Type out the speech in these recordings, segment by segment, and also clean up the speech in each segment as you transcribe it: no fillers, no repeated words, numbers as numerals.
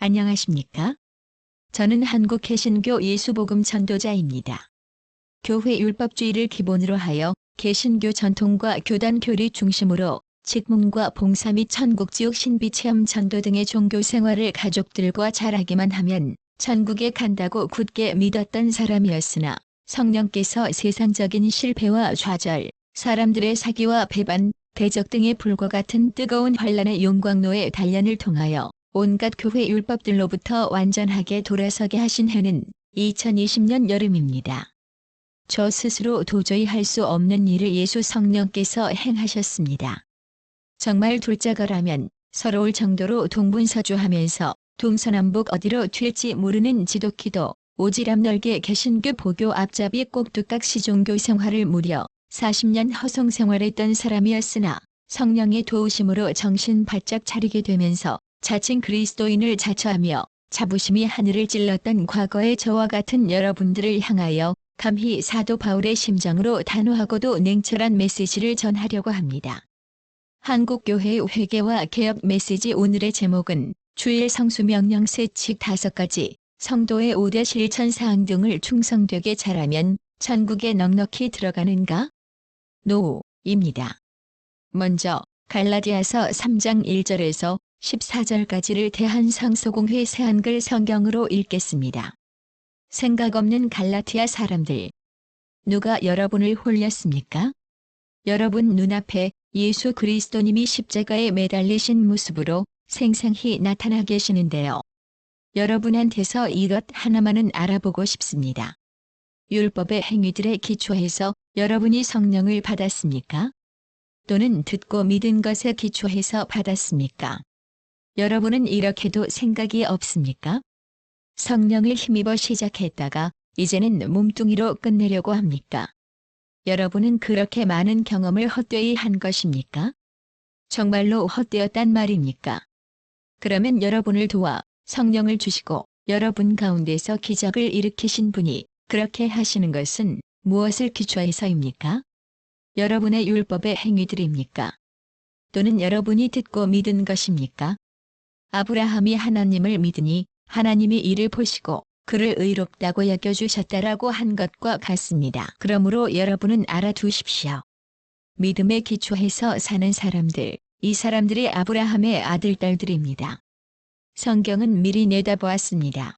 안녕하십니까? 저는 한국 개신교 예수복음 전도자입니다. 교회 율법주의를 기본으로 하여 개신교 전통과 교단 교리 중심으로 직문과 봉사 및 천국지옥 신비체험 전도 등의 종교 생활을 가족들과 잘하기만 하면 천국에 간다고 굳게 믿었던 사람이었으나 성령께서 세상적인 실패와 좌절, 사람들의 사기와 배반, 대적 등의 불과 같은 뜨거운 환란의 용광로의 단련을 통하여 온갖 교회 율법들로부터 완전하게 돌아서게 하신 해는 2020년 여름입니다. 저 스스로 도저히 할 수 없는 일을 예수 성령께서 행하셨습니다. 정말 둘 자가라면 서러울 정도로 동분서주하면서 동서남북 어디로 튈지 모르는 지독히도 오지랖 넓게 개신교 보교 앞잡이 꼭두각시 종교 생활을 무려 40년 허송 생활했던 사람이었으나 성령의 도우심으로 정신 바짝 차리게 되면서 자칭 그리스도인을 자처하며 자부심이 하늘을 찔렀던 과거의 저와 같은 여러분들을 향하여 감히 사도 바울의 심정으로 단호하고도 냉철한 메시지를 전하려고 합니다. 한국교회의 회개와 개혁 메시지. 오늘의 제목은 주일 성수 명령 세칙 5가지, 성도의 5대 실천사항 등을 충성되게 잘하면 천국에 넉넉히 들어가는가? 노입니다. 먼저 갈라디아서 3장 1절에서 14절까지를 대한상소공회 새한글 성경으로 읽겠습니다. 생각 없는 갈라티아 사람들. 누가 여러분을 홀렸습니까? 여러분 눈앞에 예수 그리스도님이 십자가에 매달리신 모습으로 생생히 나타나 계시는데요. 여러분한테서 이것 하나만은 알아보고 싶습니다. 율법의 행위들에 기초해서 여러분이 성령을 받았습니까? 또는 듣고 믿은 것에 기초해서 받았습니까? 여러분은 이렇게도 생각이 없습니까? 성령을 힘입어 시작했다가 이제는 몸뚱이로 끝내려고 합니까? 여러분은 그렇게 많은 경험을 헛되이 한 것입니까? 정말로 헛되었단 말입니까? 그러면 여러분을 도와 성령을 주시고 여러분 가운데서 기적을 일으키신 분이 그렇게 하시는 것은 무엇을 기초해서입니까? 여러분의 율법의 행위들입니까? 또는 여러분이 듣고 믿은 것입니까? 아브라함이 하나님을 믿으니 하나님이 이를 보시고 그를 의롭다고 여겨주셨다라고 한 것과 같습니다. 그러므로 여러분은 알아두십시오. 믿음에 기초해서 사는 사람들, 이 사람들이 아브라함의 아들, 딸들입니다. 성경은 미리 내다보았습니다.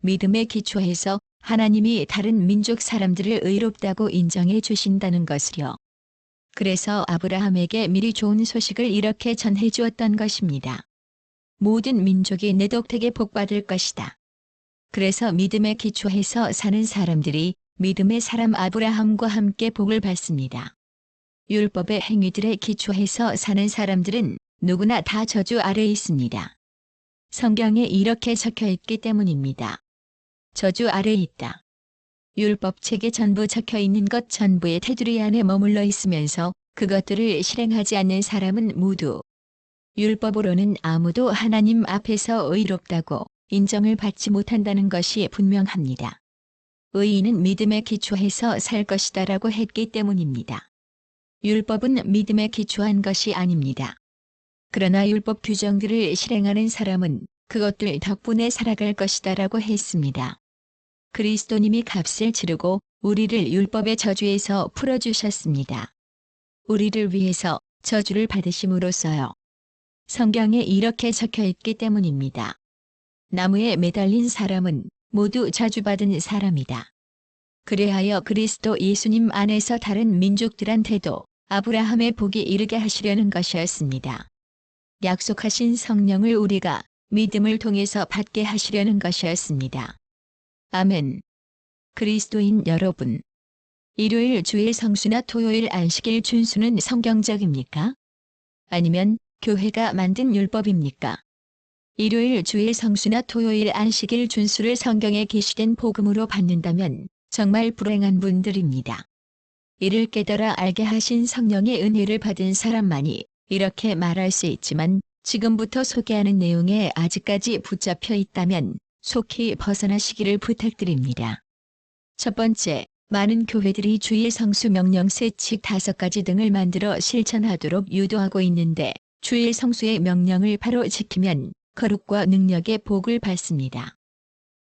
믿음에 기초해서 하나님이 다른 민족 사람들을 의롭다고 인정해 주신다는 것을요. 그래서 아브라함에게 미리 좋은 소식을 이렇게 전해 주었던 것입니다. 모든 민족이 내 덕택에 복받을 것이다. 그래서 믿음에 기초해서 사는 사람들이 믿음의 사람 아브라함과 함께 복을 받습니다. 율법의 행위들에 기초해서 사는 사람들은 누구나 다 저주 아래에 있습니다. 성경에 이렇게 적혀 있기 때문입니다. 저주 아래에 있다. 율법책에 전부 적혀 있는 것 전부의 테두리 안에 머물러 있으면서 그것들을 실행하지 않는 사람은 모두 율법으로는 아무도 하나님 앞에서 의롭다고 인정을 받지 못한다는 것이 분명합니다. 의인은 믿음에 기초해서 살 것이다라고 했기 때문입니다. 율법은 믿음에 기초한 것이 아닙니다. 그러나 율법 규정들을 실행하는 사람은 그것들 덕분에 살아갈 것이다라고 했습니다. 그리스도님이 값을 치르고 우리를 율법의 저주에서 풀어주셨습니다. 우리를 위해서 저주를 받으심으로써요. 성경에 이렇게 적혀 있기 때문입니다. 나무에 매달린 사람은 모두 저주받은 사람이다. 그래하여 그리스도 예수님 안에서 다른 민족들한테도 아브라함의 복이 이르게 하시려는 것이었습니다. 약속하신 성령을 우리가 믿음을 통해서 받게 하시려는 것이었습니다. 아멘. 그리스도인 여러분, 일요일 주일 성수나 토요일 안식일 준수는 성경적입니까? 아니면 교회가 만든 율법입니까? 일요일 주일 성수나 토요일 안식일 준수를 성경에 계시된 복음으로 받는다면 정말 불행한 분들입니다. 이를 깨달아 알게 하신 성령의 은혜를 받은 사람만이 이렇게 말할 수 있지만 지금부터 소개하는 내용에 아직까지 붙잡혀 있다면 속히 벗어나시기를 부탁드립니다. 첫 번째, 많은 교회들이 주일 성수 명령 세칙 5가지 등을 만들어 실천하도록 유도하고 있는데 주일 성수의 명령을 바로 지키면 거룩과 능력의 복을 받습니다.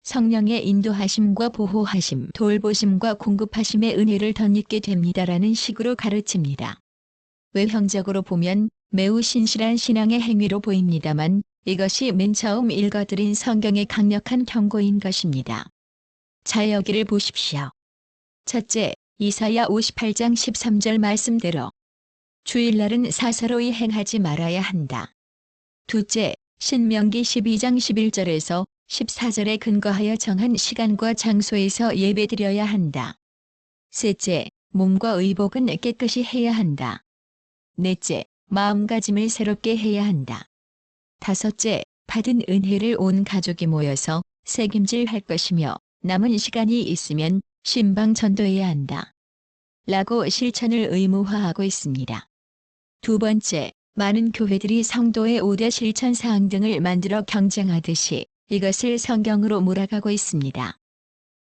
성령의 인도하심과 보호하심, 돌보심과 공급하심의 은혜를 덧입게 됩니다라는 식으로 가르칩니다. 외형적으로 보면 매우 신실한 신앙의 행위로 보입니다만 이것이 맨 처음 읽어드린 성경의 강력한 경고인 것입니다. 자, 여기를 보십시오. 첫째, 이사야 58장 13절 말씀대로 주일날은 사사로이 행하지 말아야 한다. 둘째, 신명기 12장 11절에서 14절에 근거하여 정한 시간과 장소에서 예배드려야 한다. 셋째, 몸과 의복은 깨끗이 해야 한다. 넷째, 마음가짐을 새롭게 해야 한다. 다섯째, 받은 은혜를 온 가족이 모여서 새김질할 것이며 남은 시간이 있으면 신방 전도해야 한다. 라고 실천을 의무화하고 있습니다. 두 번째, 많은 교회들이 성도의 5대 실천 사항 등을 만들어 경쟁하듯이 이것을 성경으로 몰아가고 있습니다.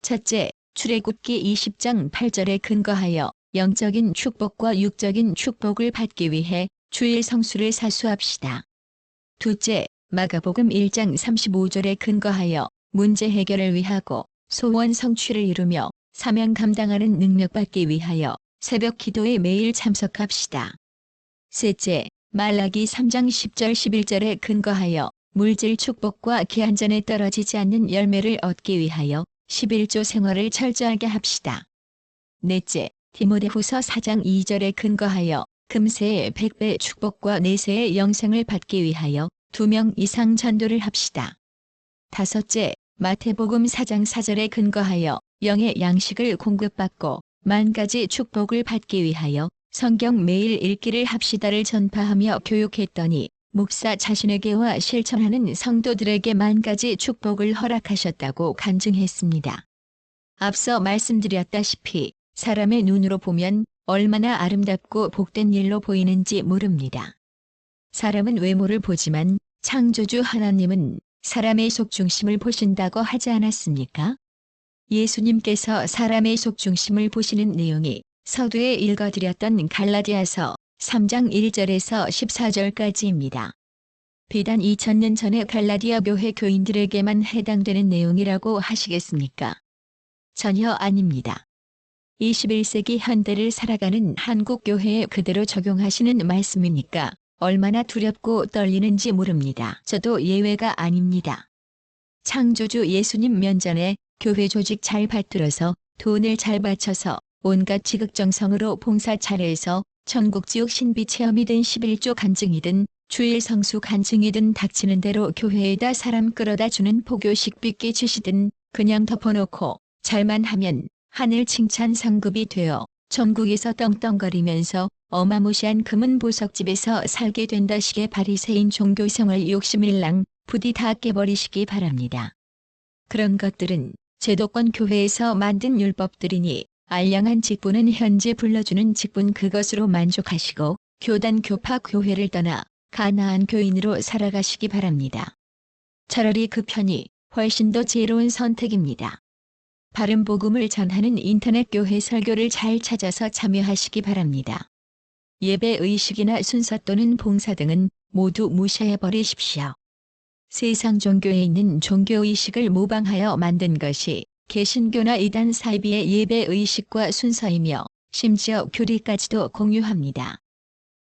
첫째, 출애굽기 20장 8절에 근거하여 영적인 축복과 육적인 축복을 받기 위해 주일 성수를 사수합시다. 둘째, 마가복음 1장 35절에 근거하여 문제 해결을 위하고 소원 성취를 이루며 사명 감당하는 능력 받기 위하여 새벽 기도에 매일 참석합시다. 셋째, 말라기 3장 10절 11절에 근거하여 물질 축복과 기한전에 떨어지지 않는 열매를 얻기 위하여 11조 생활을 철저하게 합시다. 넷째, 디모데후서 4장 2절에 근거하여 금세의 100배 축복과 내세의 영생을 받기 위하여 2명 이상 전도를 합시다. 다섯째, 마태복음 4장 4절에 근거하여 영의 양식을 공급받고 10,000가지 축복을 받기 위하여 성경 매일 읽기를 합시다를 전파하며 교육했더니 목사 자신에게와 실천하는 성도들에게 10,000가지 축복을 허락하셨다고 간증했습니다. 앞서 말씀드렸다시피 사람의 눈으로 보면 얼마나 아름답고 복된 일로 보이는지 모릅니다. 사람은 외모를 보지만 창조주 하나님은 사람의 속중심을 보신다고 하지 않았습니까? 예수님께서 사람의 속중심을 보시는 내용이 서두에 읽어드렸던 갈라디아서 3장 1절에서 14절까지입니다. 비단 2000년 전의 갈라디아 교회 교인들에게만 해당되는 내용이라고 하시겠습니까? 전혀 아닙니다. 21세기 현대를 살아가는 한국 교회에 그대로 적용하시는 말씀이니까 얼마나 두렵고 떨리는지 모릅니다. 저도 예외가 아닙니다. 창조주 예수님 면전에 교회 조직 잘 받들어서 돈을 잘 바쳐서 온갖 지극정성으로 봉사 잘해서 천국지옥 신비 체험이든 11조 간증이든 주일 성수 간증이든 닥치는 대로 교회에다 사람 끌어다 주는 포교식 빚게 주시든 그냥 덮어놓고 잘만 하면 하늘 칭찬 상급이 되어 전국에서 떵떵거리면서 어마무시한 금은 보석집에서 살게 된다식의 바리새인 종교생활 욕심일랑 부디 다 깨버리시기 바랍니다. 그런 것들은 제도권 교회에서 만든 율법들이니 알량한 직분은 현재 불러주는 직분 그것으로 만족하시고 교단 교파 교회를 떠나 가나안 교인으로 살아가시기 바랍니다. 차라리 그 편이 훨씬 더 지혜로운 선택입니다. 바른 복음을 전하는 인터넷 교회 설교를 잘 찾아서 참여하시기 바랍니다. 예배 의식이나 순서 또는 봉사 등은 모두 무시해 버리십시오. 세상 종교에 있는 종교 의식을 모방하여 만든 것이 개신교나 이단 사이비의 예배 의식과 순서이며 심지어 교리까지도 공유합니다.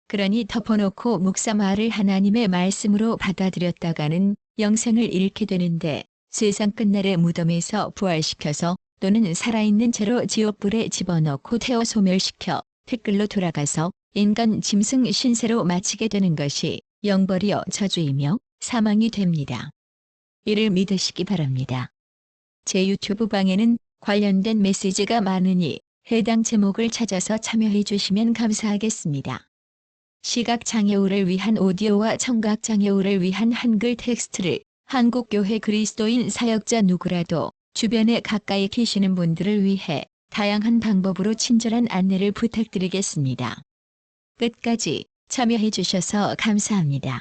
그러니 덮어놓고 목사 말을 하나님의 말씀으로 받아들였다가는 영생을 잃게 되는데 세상 끝날의 무덤에서 부활시켜서 또는 살아있는 채로 지옥불에 집어넣고 태워 소멸시켜 티끌로 돌아가서 인간 짐승 신세로 마치게 되는 것이 영벌이여 저주이며 사망이 됩니다. 이를 믿으시기 바랍니다. 제 유튜브 방에는 관련된 메시지가 많으니 해당 제목을 찾아서 참여해 주시면 감사하겠습니다. 시각장애우를 위한 오디오와 청각장애우를 위한 한글 텍스트를 한국교회 그리스도인 사역자 누구라도 주변에 가까이 계시는 분들을 위해 다양한 방법으로 친절한 안내를 부탁드리겠습니다. 끝까지 참여해 주셔서 감사합니다.